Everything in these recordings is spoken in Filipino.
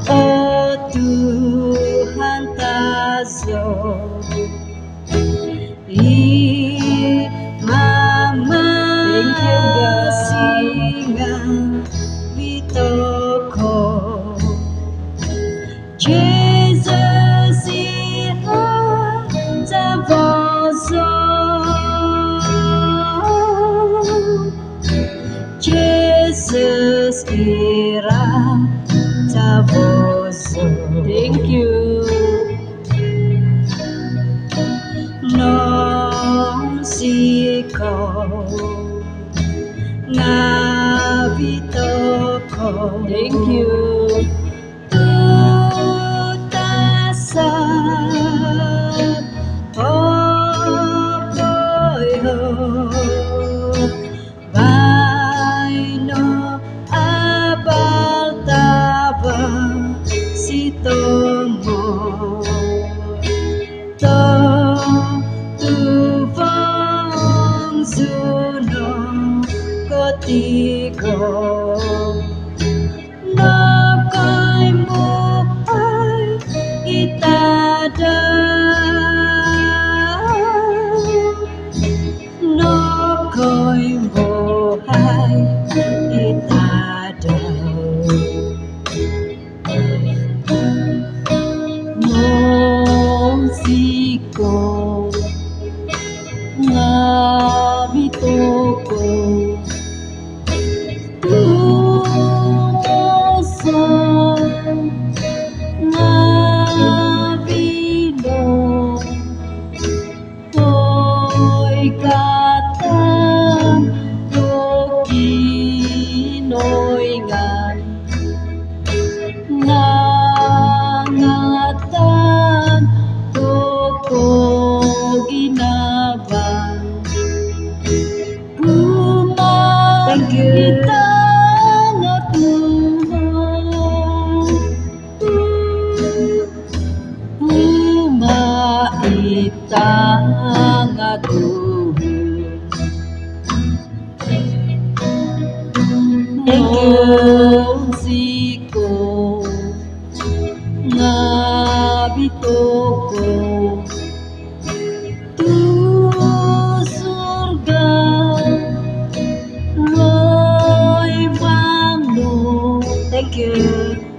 oh Tuhan tazo mama singa vitoko Jesus ira tavozo Jesus ira tavozo. Thank you. Non siko ngavitoko. Thank you. Tutasat opoyo baino abal taba sitomo to tuvang zuno kotigo nakai mupai itada nakai mupai itada musiko ngabitoko tumoso ngabino toy katan tokinoingan nangatan toko ginaban Thank you. kita ngatuhan ita ngatuhan. Thank you. Siko ngabitoko tu surga loy bangno. Thank you.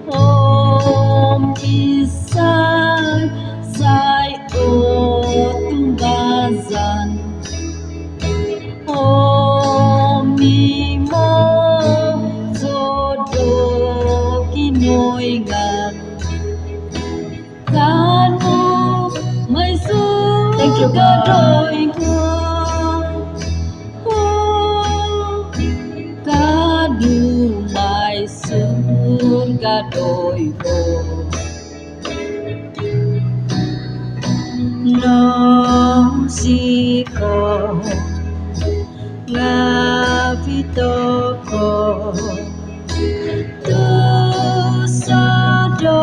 Om isay say o tunggazan Om imo zodo kinoingan kanu may Thank you, God. sugadoy ko kanu may sugadoy ko no siko ngavitoko tu sado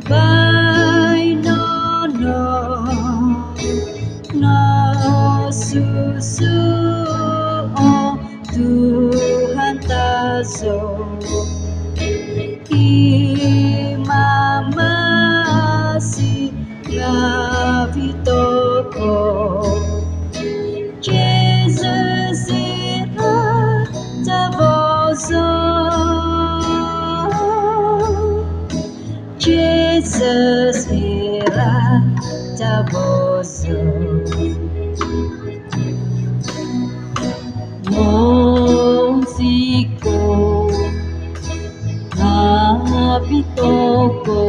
baino no susu oh Tuhan tazo imama si ngavitoko Jesus ira tavozo Jesus ira tavozo Monsiko ngavitoko